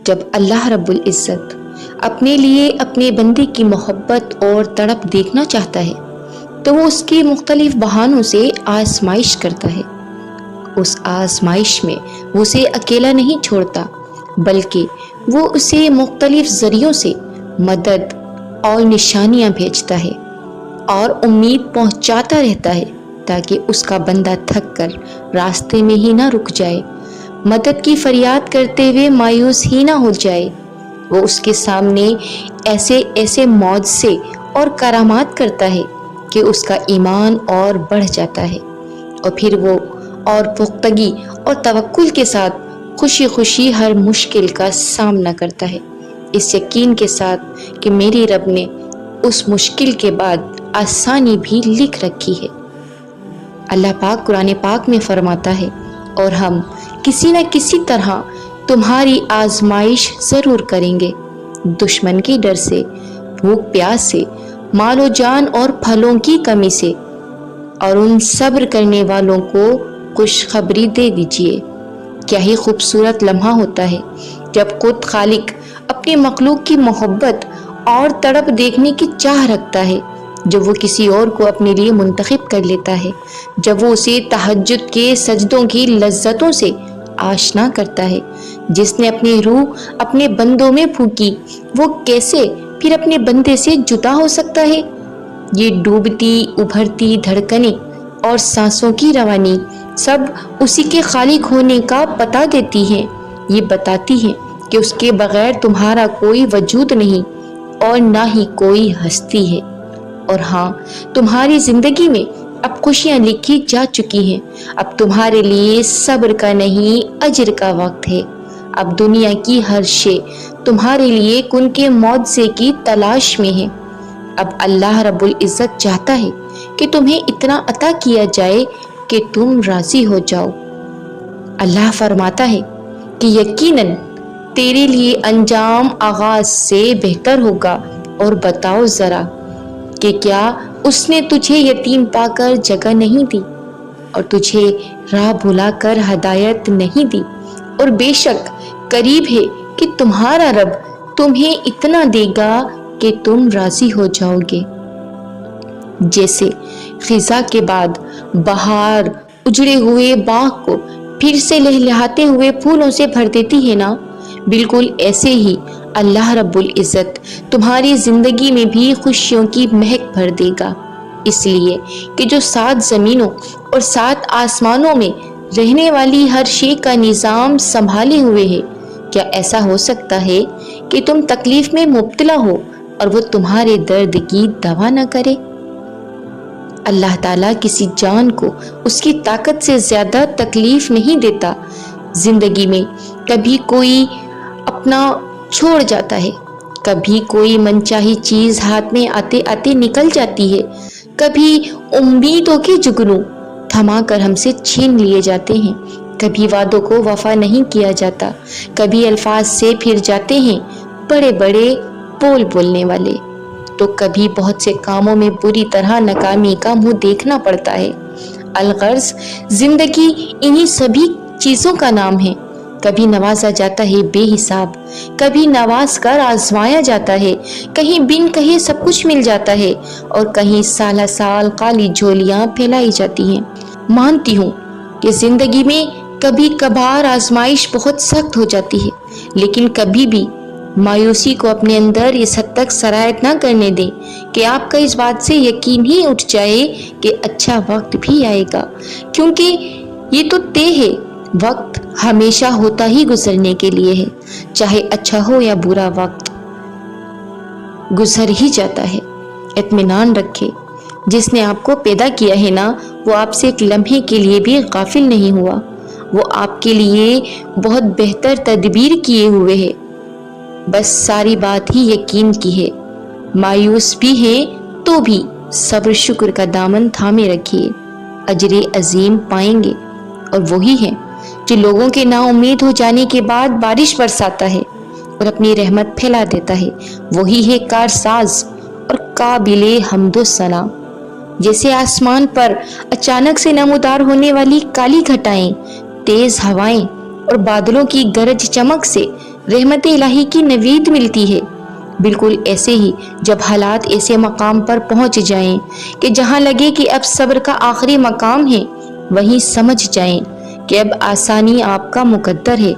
جب اللہ رب العزت اپنے لیے اپنے بندے کی محبت اور تڑپ دیکھنا چاہتا ہے تو وہ اس کے مختلف بہانوں سے آزمائش کرتا ہے۔ اس آزمائش میں وہ اسے اکیلا نہیں چھوڑتا، بلکہ وہ اسے مختلف ذریعوں سے مدد اور نشانیاں بھیجتا ہے اور امید پہنچاتا رہتا ہے تاکہ اس کا بندہ تھک کر راستے میں ہی نہ رک جائے، مدد کی فریاد کرتے ہوئے مایوس ہی نہ ہو جائے۔ وہ اس کے سامنے ایسے معجزے اور کرامات کرتا ہے کہ اس کا ایمان اور بڑھ جاتا ہے، اور پھر وہ اور پختگی اور توکل کے ساتھ خوشی خوشی ہر مشکل کا سامنا کرتا ہے، اس یقین کے ساتھ کہ میرے رب نے اس مشکل کے بعد آسانی بھی لکھ رکھی ہے۔ اللہ پاک قرآن پاک میں فرماتا ہے، اور ہم کسی نہ کسی طرح تمہاری آزمائش ضرور کریں گے، دشمن کے ڈر سے، بھوک پیاس سے، مال و جان اور پھلوں کی کمی سے، اور ان صبر کرنے والوں کو خوشخبری دے دیجیے۔ کیا ہی خوبصورت لمحہ ہوتا ہے جب خود خالق اپنے مخلوق کی محبت اور تڑپ دیکھنے کی چاہ رکھتا ہے، جب وہ کسی اور کو اپنے لیے منتخب کر لیتا ہے، جب وہ اسے تہجد کے سجدوں کی لذتوں سے آشنا کرتا ہے۔ جس نے اپنی روح اپنے بندوں میں پھونکی، وہ کیسے پھر اپنے بندے سے جدا ہو سکتا ہے؟ یہ ڈوبتی ابھرتی دھڑکنیں اور سانسوں کی روانی سب اسی کے خالق ہونے کا پتہ دیتی ہیں، یہ بتاتی ہیں کہ اس کے بغیر تمہارا کوئی وجود نہیں اور نہ ہی کوئی ہستی ہے۔ اور ہاں، تمہاری زندگی میں اب خوشیاں لکھی جا چکی ہیں، اب تمہارے لیے صبر کا نہیں اجر کا وقت ہے۔ اب دنیا کی ہر شے تمہارے لیے کن کے معجزے کی تلاش میں ہے۔ اب اللہ رب العزت چاہتا ہے کہ تمہیں اتنا عطا کیا جائے کہ تم راضی ہو جاؤ۔ اللہ فرماتا ہے کہ یقیناً تیرے لیے انجام آغاز سے بہتر ہوگا، اور بتاؤ ذرا کہ کیا اس نے تجھے یتیم پا کر جگہ نہیں دی اور تجھے راہ بھلا کر ہدایت نہیں دی؟ اور بے شک قریب ہے کہ تمہارا رب تمہیں اتنا دے گا کہ تم راضی ہو جاؤ گے۔ جیسے خزاں کے بعد بہار اجڑے ہوئے باغ کو پھر سے لہلہاتے ہوئے پھولوں سے بھر دیتی ہے نا، بالکل ایسے ہی اللہ رب العزت تمہاری زندگی میں بھی خوشیوں کی مہک بھر دے گا، اس لیے کہ جو 7 زمینوں اور 7 آسمانوں میں رہنے والی ہر شے کا نظام سنبھالے ہوئے ہے۔ کیا ایسا ہو سکتا ہے کہ تم تکلیف میں مبتلا ہو اور وہ تمہارے درد کی دوا نہ کرے؟ اللہ تعالیٰ کسی جان کو اس کی طاقت سے زیادہ تکلیف نہیں دیتا۔ زندگی میں کبھی کوئی اپنا چھوڑ جاتا ہے، کبھی کوئی منچاہی چیز ہاتھ میں آتے آتے نکل جاتی ہے، کبھی امیدوں کے جگنوں تھما کر ہم سے چھین لیے جاتے ہیں، کبھی وعدوں کو وفا نہیں کیا جاتا، کبھی الفاظ سے پھر جاتے ہیں بڑے بڑے بول بولنے والے، تو کبھی بہت سے کاموں میں بری طرح ناکامی کا منہ دیکھنا پڑتا ہے۔ الغرض زندگی انہی سبھی چیزوں کا نام ہے۔ کبھی نوازا جاتا ہے بے حساب، کبھی نواز کر آزمایا جاتا ہے، کہیں بن کہے سب کچھ مل جاتا ہے، اور کہیں سالہ سال خالی جھولیاں پھیلائی جاتی ہیں۔ مانتی ہوں کہ زندگی میں کبھی کبھار آزمائش بہت سخت ہو جاتی ہے، لیکن کبھی بھی مایوسی کو اپنے اندر اس حد تک سرایت نہ کرنے دیں کہ آپ کا اس بات سے یقین ہی اٹھ جائے کہ اچھا وقت بھی آئے گا، کیونکہ یہ تو طے ہے، وقت ہمیشہ ہوتا ہی گزرنے کے لیے ہے، چاہے اچھا ہو یا برا وقت گزر ہی جاتا ہے۔ اطمینان رکھے، جس نے آپ کو پیدا کیا ہے نا، وہ آپ سے ایک لمحے کے لیے بھی غافل نہیں ہوا، وہ آپ کے لیے بہت بہتر تدبیر کیے ہوئے ہے، بس ساری بات ہی یقین کی ہے۔ مایوس بھی ہیں تو بھی صبر شکر کا دامن تھامے رکھیے، اجر عظیم پائیں گے۔ اور وہی ہے جو لوگوں کے نا امید ہو جانے کے بعد بارش برساتا ہے اور اپنی رحمت پھیلا دیتا ہے، وہی ہے کارساز اور قابل حمد و ثنا۔ جیسے آسمان پر اچانک سے نمودار ہونے والی کالی گھٹائیں، تیز ہوائیں اور بادلوں کی گرج چمک سے رحمت الہی کی نوید ملتی ہے۔ بالکل ایسے ہی جب حالات ایسے مقام پر پہنچ جائیں کہ جہاں لگے کہ اب صبر کا آخری مقام ہے، وہیں سمجھ جائیں کہ اب آسانی آپ کا مقدر ہے۔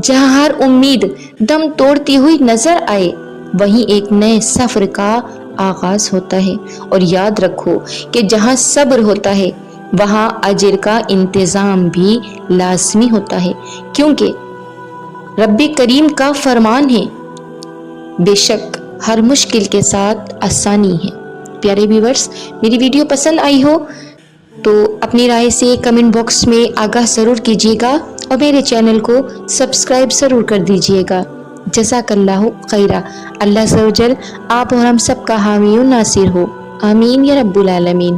جہاں ہر امید دم توڑتی ہوئی نظر آئے، وہیں ایک نئے سفر کا آغاز ہوتا ہے۔ اور یاد رکھو کہ جہاں صبر ہوتا ہے وہاں اجر کا انتظام بھی لازمی ہوتا ہے، کیونکہ رب کریم کا فرمان ہے، بے شک ہر مشکل کے ساتھ آسانی ہے۔ پیارے ویورز، میری ویڈیو پسند آئی ہو تو اپنی رائے سے کمنٹ باکس میں آگاہ ضرور کیجیے گا اور میرے چینل کو سبسکرائب ضرور کر دیجیے گا۔ جزاک اللہ خیرہ۔ اللہ عز و جل آپ اور ہم سب کا حامی و ناصر ہو، آمین یا رب العالمین۔